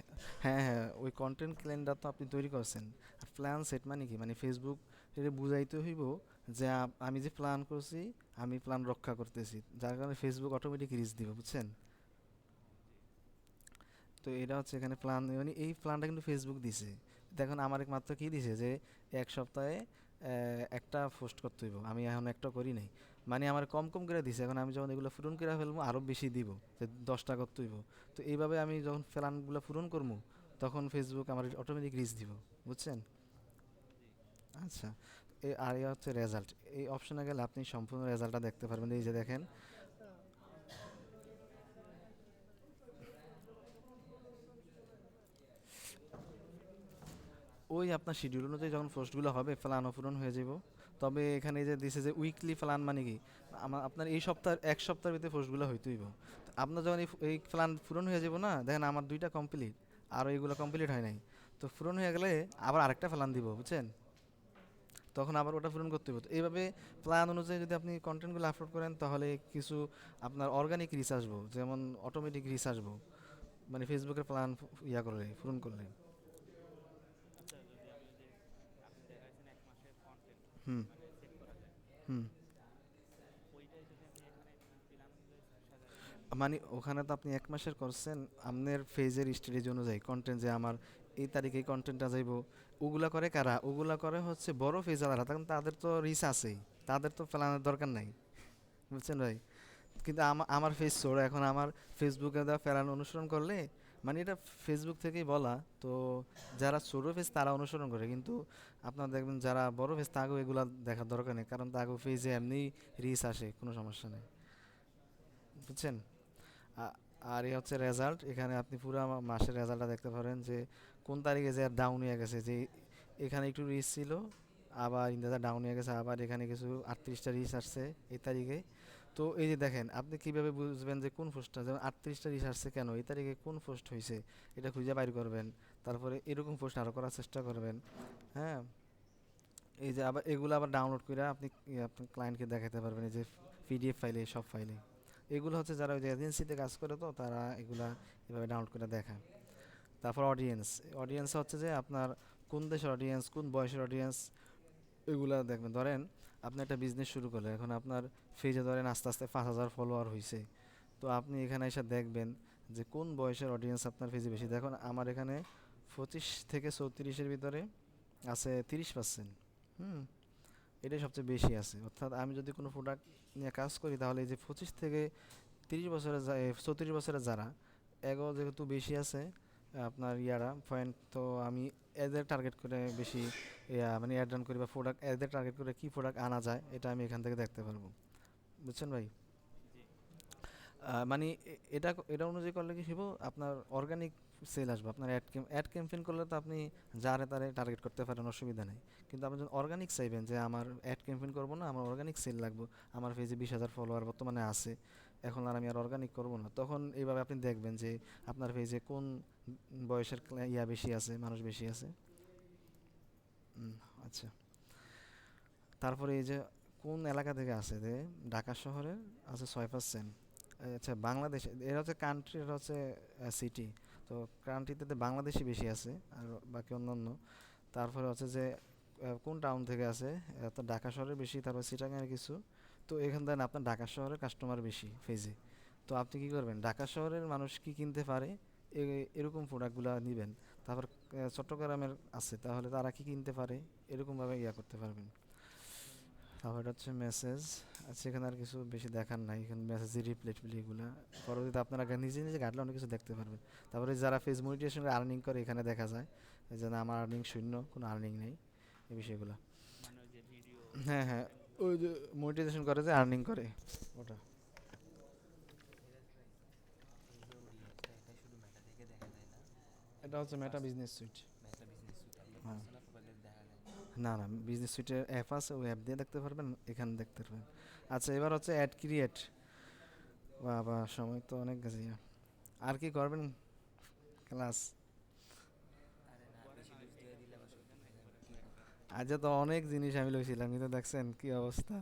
হ্যাঁ হ্যাঁ, ওই কন্টেন্ট ক্যালেন্ডার তো আপনি তৈরি করছেন। আর প্ল্যান সেট মানে কি, মানে ফেসবুক এটা বুঝাইতে হইব যে আমি যে প্ল্যান করছি আমি প্ল্যান রক্ষা করতেছি, যার কারণে ফেসবুক অটোমেটিক রিচ দিবে, বুঝছেন। ও জি। তো এটা হচ্ছে এখানে প্ল্যান, মানে এই প্ল্যানটা কিন্তু ফেসবুক দিছে। দেখুন আমার মাত্র কি দিছে যে এক সপ্তাহে একটা পোস্ট করতে হইব, আমি এখন একটা করি নাই, মানে আমার কম কম করে দিছে। এখন আমি যখন এগুলো পূরণ করে ফেলবো আরও বেশি দিব, যে 10টা করতে হইব। তো এইভাবে আমি যখন প্ল্যানগুলো পূরণ করবো তখন ফেসবুক আমার অটোমেটিক রিচ দিব, বুঝছেন? জি। আচ্ছা, আর ইয়ে হচ্ছে রেজাল্ট। এই অপশনে গেলে আপনি সম্পূর্ণ রেজাল্টটা দেখতে পারবেন। এই যে দেখেন, ওই আপনার শিডিউল অনুযায়ী যখন পোস্টগুলো হবে প্ল্যান পূরণ হয়ে যাব। তবে এখানে এই যে দিছে যে উইকলি প্ল্যান, মানে কি আপনার এই সপ্তাহ এক সপ্তাহের ভিতরে পোস্টগুলো হইতে হইব। তো আপনার যখন এই প্ল্যান পূরণ হয়ে যাব না, দেখেন আমার 2টা কমপ্লিট, আর এইগুলো কমপ্লিট হয় নাই। তো পূরণ হয়ে গেলে আবার আরেকটা প্ল্যান দিব, বুঝছেন? তখন আবার ওটা পূরণ করতে হবে। তো এইভাবে প্ল্যান অনুযায়ী যদি আপনি কন্টেন্টগুলো আপলোড করেন তাহলে কিছু আপনার অর্গানিক রিচ আসবো, যেমন অটোমেটিক রিচ আসবো, মানে ফেসবুকের প্ল্যান ইয়া করলে, পূরণ করলে। আচ্ছা, যদি আমি ওই যে আপনি দেখাইছেন 1 মাসের কন্টেন্ট হুম। মানে সেট করা যায়, হুম। ওইটাই যদি আমি এখানে প্ল্যান অনুযায়ী সাজাই তাহলে কি মানে হবে? ওখানে তো আপনি 1 মাসের করছেন, আপনার ফেজের স্টেজ অনুযায়ী কন্টেন্ট, যে আমার এই তারিখে কন্টেন্টটা যাইব, ওগুলা করে কারা? ওগুলা করে হচ্ছে বড় ফেজ আলাদা, তখন তাদের তো রিচ আছেই, তাদের তো প্ল্যানের দরকার নাই, বুঝছেন ভাই? কিন্তু আমার ফেস ছোট, এখন আমার ফেসবুকে দেওয়া প্ল্যান অনুসরণ করলে, মানে এটা ফেসবুক থেকেই বলা, তো যারা ছোট ফেজ তারা অনুসরণ করে, কিন্তু আপনারা দেখবেন যারা বড় ফেজ তাকেও এগুলা দেখার দরকার নেই, কারণ তাকেও ফেজে এমনি রিচ আসে, কোনো সমস্যা নেই, বুঝছেন? আ- আর এই হচ্ছে রেজাল্ট। এখানে আপনি পুরো মাসের রেজাল্টটা দেখতে পারেন যে কোন তারিখে যে ডাউন হয়ে গেছে, যে এখানে একটু রিচ ছিল, আবার ইন্ডিয়াতে ডাউন হয়ে গেছে, আবার এখানে কিছু 38টা রিচ আসছে এই তারিখে। তো এই যে দেখেন, আপনি কিভাবে বুঝবেন যে কোন পোস্টটা, যেমন 38টা রিচ আসছে কেন, এই তারিখে কোন পোস্ট হয়েছে, এটা খুঁজে বাইর করবেন। তারপরে এরকম পোস্ট আরও করার চেষ্টা করবেন। হ্যাঁ, এই যে আবার এগুলো আবার ডাউনলোড করে আপনি আপনার ক্লায়েন্টকে দেখাতে পারবেন, এই যে পিডিএফ ফাইলে, সব ফাইলে। এগুলো হচ্ছে যারা ওই যে এজেন্সিতে কাজ করে, তো তারা এগুলা এভাবে ডাউনলোড করে দেখায়। তারপর অডিয়েন্স, অডিয়েন্স হচ্ছে যে আপনার কোন দেশের অডিয়েন্স, কোন বয়সের অডিয়েন্স, এগুলা দেখবেন। ধরেন আপনি একটা বিজনেস শুরু করলেন, এখন আপনার পেজে ধরেন আস্তে আস্তে 5,000 ফলোয়ার হয়েছে, তো আপনি এখানে এসে দেখবেন যে কোন বয়সের অডিয়েন্স আপনার পেজে বেশি। দেখুন আমার এখানে 25 থেকে 34-এর ভিতরে আছে 30%। হুম, এটাই সবচেয়ে বেশি আছে। অর্থাৎ আমি যদি কোনো প্রোডাক্ট নিয়ে কাজ করি, তাহলে এই যে 25 থেকে 30 বছরের 34 বছরের যারা, এগো যেহেতু বেশি আছে আপনার ইয়ারা পয়েন্ট, তো আমি এদের টার্গেট করে বেশি মানে অ্যাড রান করি, বা প্রোডাক্ট এদের টার্গেট করে কী প্রোডাক্ট আনা যায়, এটা আমি এখান থেকে দেখতে পারবো, বুঝছেন ভাই? জি। মানে এটা এটা অনুযায়ী করলে কি হইব, আপনার অর্গানিক সেল আসবে। আপনার অ্যাড ক্যাম্পেইন করলে তো আপনি যারে তারে টার্গেট করতে পারেন, অসুবিধা নেই। কিন্তু আপনি যখন অর্গানিক চাইবেন যে আমার অ্যাড ক্যাম্পেইন করবো না, আমার অর্গানিক সেল লাগবে, আমার পেজে 20,000 ফলোয়ার বর্তমানে আছে, এখন আর আমি আর অর্গানিক করবো না, তখন এইভাবে আপনি দেখবেন যে আপনার পেজে কোন বয়সের ইয়া বেশি আছে, মানুষ বেশি আছে। হুম, আচ্ছা। তারপরে এই যে কোন এলাকা থেকে আছে, যে ঢাকা শহরের আছে 6%। আচ্ছা, বাংলাদেশে এরা হচ্ছে কান্ট্রি, এটা হচ্ছে সিটি, তো কান্ট্রিতে বাংলাদেশি বেশি আছে, আর বাকি অন্যান্য। তারপরে হচ্ছে যে কোন টাউন থেকে আছে, তো ঢাকা শহরের বেশি, তারপর চিটাগাংয়ের কিছু। তো এখান থেকে আপনার ঢাকা শহরের কাস্টমার বেশি ফেজে। তো আপনি কি করবেন, ঢাকা শহরের মানুষ কি কিনতে পারে, এরকম প্রোডাক্টগুলো নেবেন। তারপর চট্টগ্রামের আছে, তাহলে তারা কি কিনতে পারে, এরকমভাবে ইয়া করতে পারবেন। তারপর এটা হচ্ছে মেসেজ। আচ্ছা, এখানে আর কিছু বেশি দেখার নাই, এখানে মেসেজের রিপ্লাই টিপ্লাই এগুলো পরবর্তীতে আপনারা নিজে নিজে ঘাটলে অনেক কিছু দেখতে পারবেন। তারপরে যারা ফেস মনিটাইজেশন আর্নিং করে, এখানে দেখা যায় এই যে না, আমার আর্নিং শূন্য, কোনো আর্নিং নেই, এই বিষয়গুলো। মানে ওই যে ভিডিও হ্যাঁ, হ্যাঁ, কন্টেন্ট ওই যে মনিটাইজেশন করে, যে আর্নিং করে ওটা। মিরাজ ভাই, এই যে ওডিএফটা এটা শুধু মেটা থেকে দেখা যায় না? এটা এমনি হচ্ছে মেটা পার্স business suite. Meta business suite এমনি হ্যাঁ, পার্সোনাল প্রোফাইলে দেখা যায় না? না না, বিজনেস সুইটের অ্যাপ আছে, ওই অ্যাপ দিয়ে দেখতে পারবেন, এখানে দেখতে পারবেন। আচ্ছা, এবার হচ্ছে অ্যাড ক্রিয়েট। বা সময় তো অনেক গেছে। আর কি করবেন ক্লাস? আরে না, করেন বেশি না, ডোজ দিয়ে দিলে আবার এটা সত্যি দেন হয়ে যাবে, একবারে কি কম? কয়েকটা। আজ তো অনেক জিনিস আমি লইছিলাম, কিন্তু দেখছেন কি অবস্থা।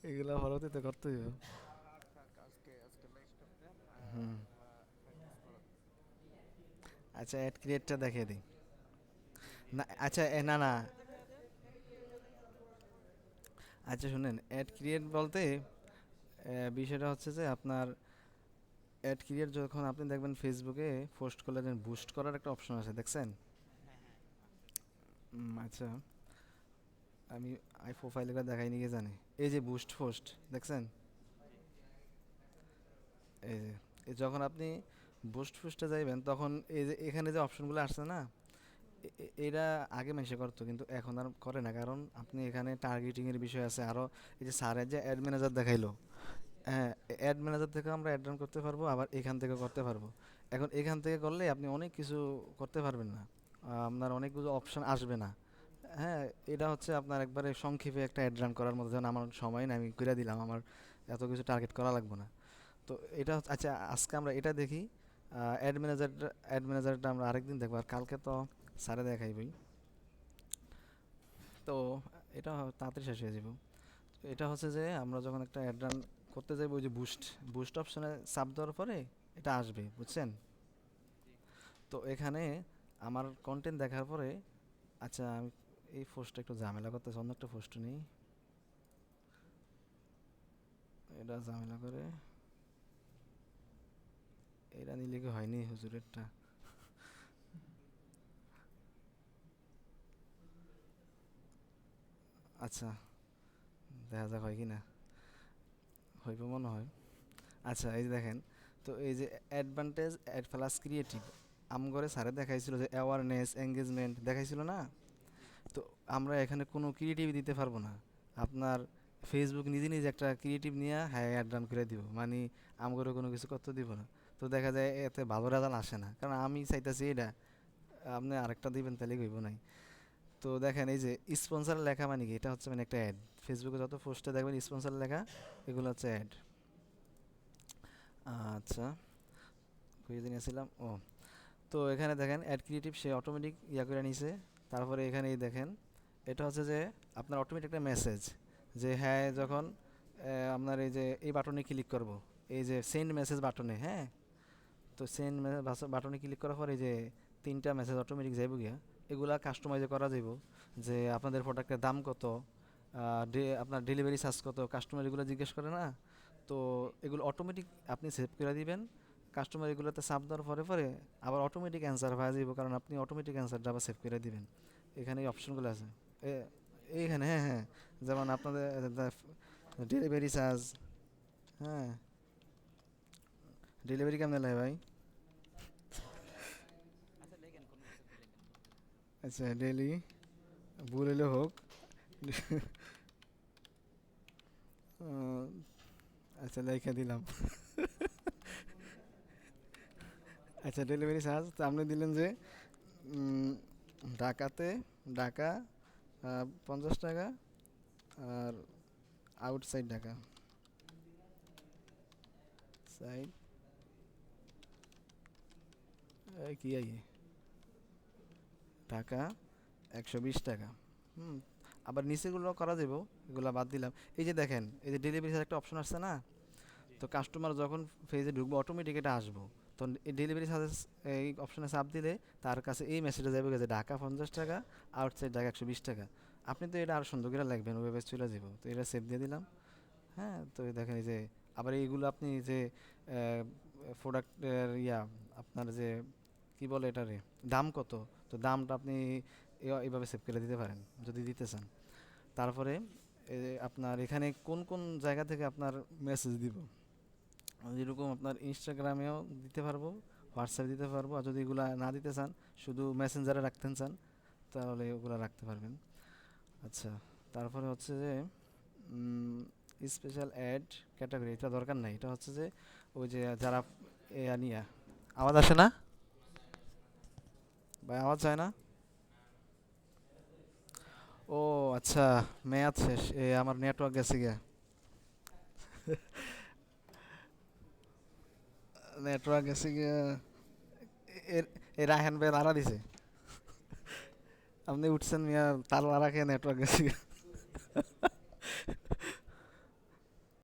এগুলো পরবর্তীতে করতেই হবে। থাক, আজকে আজকে লাইভটা দেন, হুম। আমরা প্র্যাকটিস করার। আচ্ছা, অ্যাড ক্রিয়েটটা দেখিয়ে দিই। জি জি, না, এটা আচ্ছা, দেখাই না দেন। না, আচ্ছা শুনেন, অ্যাড ক্রিয়েট বলতে বিষয়টা হচ্ছে যে আপনার অ্যাড ক্রিয়েট যখন আপনি দেখবেন ফেসবুকে পোস্ট করলে বুস্ট করার একটা অপশন আছে, দেখছেন? হ্যাঁ হ্যাঁ, আছে তো। আচ্ছা, আমি প্রোফাইলে দেখাই নিয়ে জানি, এই যে বুস্ট পোস্ট দেখছেন, জি। এই যে যখন আপনি বুস্ট ফুস্টে যাইবেন তখন এই যে এখানে যে অপশনগুলো আসছে না, এরা আগে মানুষে করতো কিন্তু এখন আর করে না, কারণ আপনি এখানে টার্গেটিং এর বিষয় আছে আরো। এই যে স্যারের যে অ্যাড ম্যানেজার দেখাইলো, হ্যাঁ, অ্যাড ম্যানেজার থেকে আমরা অ্যাড রান করতে পারবো, আবার এখান থেকে করতে পারবো। এখন এখান থেকে করলে আপনি অনেক কিছু করতে পারবেন না, আপনার অনেকগুলো অপশন আসবে না। হ্যাঁ, এটা হচ্ছে আপনার একবারে সংক্ষেপে একটা অ্যাড রান করার মতো, যেমন আমার সময় না, আমি করে দিলাম, আমার এত কিছু টার্গেট করা লাগবে না। তো এটা আচ্ছা, আজকে আমরা এটা দেখি। অ্যাড ম্যানেজারটা আমরা আরেকদিন দেখবো, আর কালকে তো স্যারে দেখাইবই। তো এটা তাড়াতাড়ি শেষ হয়ে যাব। এটা হচ্ছে যে আমরা যখন একটা অ্যাড রান করতে যাইবো, ওই যে বুস্ট বুস্ট অপশনে চাপ দেওয়ার পরে এটা আসবে, বুঝছেন? জি। তো এখানে আমার কন্টেন্ট দেখার পরে, আচ্ছা আমি এই পোস্টটা একটু ঝামেলা করতেছি, অন্য একটা পোস্ট নেই, এটা ঝামেলা করে, এটা নিলে কি হয়নি হুজুরেরটা? আচ্ছা, দেখা যাক হয় কি না, হইব মনে হয়। আচ্ছা এই যে দেখেন, তো এই যে অ্যাডভান্টেজ অ্যাড প্লাস ক্রিয়েটিভ, আমগরে স্যারে দেখাইছিল যে অ্যাওয়ারনেস এঙ্গেজমেন্ট দেখাইছিল না? জি। তো আমরা এখানে কোনো ক্রিয়েটিভ দিতে পারবো না। আপনার ফেসবুক নিজে নিজে একটা ক্রিয়েটিভ নিয়ে হ্যাঁ অ্যাড রান করে দিব, মানে আমগরে কোনো কিছু করতে দিব না। তো দেখা যায় এতে ভালো রেজাল্ট আসে না, কারণ আমি চাইতেছি এটা, আপনি আরেকটা দিবেন তাহলে হইব নাই। তো দেখেন এই যে স্পন্সর লেখা মানে কি, এটা হচ্ছে মানে একটা অ্যাড। ফেসবুকে যত পোস্টে দেখবেন স্পন্সর লেখা, এগুলো হচ্ছে অ্যাড। আচ্ছা, কই জানি ছিলাম, ও, তো এখানে দেখেন অ্যাড ক্রিয়েটিভ সে অটোমেটিক ইয়া করে নিছে। তারপরে এখানে এই দেখেন, এটা হচ্ছে যে আপনার অটোমেটিক একটা মেসেজ, যে হ্যাঁ যখন আপনার এই যে এই বাটনে ক্লিক করব, এই যে সেন্ড মেসেজ বাটনে, হ্যাঁ, তো সেন্ড বাটনে ক্লিক করার পর এই যে তিনটা মেসেজ অটোমেটিক যাইব গিয়া, এগুলা কাস্টমাইজ করা যাইব। যে আপনাদের প্রোডাক্টের দাম কত, আপনার ডেলিভারি চার্জ কত, কাস্টমার এগুলো জিজ্ঞেস করে না? তো জি। এগুলো অটোমেটিক আপনি সেভ করে দিবেন। কাস্টমার এগুলোতে চাপ দেওয়ার পরে পরে আবার অটোমেটিক অ্যান্সার হয়ে যাব, কারণ আপনি অটোমেটিক অ্যান্সারটা আবার সেভ করে দিবেন। এখানে এই অপশনগুলো আছে, এইখানে, হ্যাঁ হ্যাঁ, যেমন আপনাদের ডেলিভারি চার্জ, হ্যাঁ, ডেলিভারি কেমন লাগে ভাই? আচ্ছা লেখেন, কোনো কিছু একটা লেখেন, সমস্যা নেই। আচ্ছা ডেলি, ভুল হলে হোক। আহ, আচ্ছা লেখা দিলাম। আচ্ছা ডেলিভারি চার্জ তো আপনি দিলেন যে উম, ঢাকাতে, ঢাকা 50 টাকা, আর আউটসাইড ঢাকা, সাইড কি আই ঢাকা 120 টাকা। হুম, আবার নিচেগুলো করা যাবো, এগুলো বাদ দিলাম। এই যে দেখেন, এই যে ডেলিভারি চার্জ একটা অপশন আসছে না? জি। তো কাস্টমার যখন পেজে ঢুকবো অটোমেটিক এটা আসবো। তো এই ডেলিভারি চার্জেস এই অপশনে চাপ দিলে তার কাছে এই মেসেজটা যাবে যে ঢাকা 50 টাকা, আউটসাইড ঢাকা 120 টাকা। আপনি তো এটা আরও সুন্দর করে লাগবেন, ওয়েবে চলে যাবো, তো এটা সেভ দিয়ে দিলাম। হ্যাঁ, তো এই দেখেন এই যে আবার এইগুলো আপনি যে প্রোডাক্টের ইয়া, আপনার যে কি বলে এটারে, দাম কত, তো দামটা আপনি এইভাবে সেভ করে দিতে পারেন যদি দিতে চান। তারপরে আপনার এখানে কোন কোন জায়গা থেকে আপনার মেসেজ দিব, যেরকম আপনার ইনস্টাগ্রামেও দিতে পারবো, হোয়াটসঅ্যাপ দিতে পারবো, আর যদি এগুলা না দিতে চান, শুধু মেসেঞ্জারে রাখতে চান, তাহলে ওগুলো রাখতে পারবেন। আচ্ছা, তারপরে হচ্ছে যে স্পেশাল অ্যাড ক্যাটাগরি, এটা দরকার নাই, এটা হচ্ছে যে ওই যে যারা নিয়া, আওয়াজ আসে না ভাই, আওয়াজ যায় না? ও আচ্ছা, মেয়াদ শেষ, আমার নেটওয়ার্ক গেছে গিয়া, নেটওয়ার্ক গেছে গিয়া, এর এ রায়হান ভাই লারা দিছে, আপনি উঠছেন মিয়া, তার লারা খেয়ে নেটওয়ার্ক গেছে গিয়া।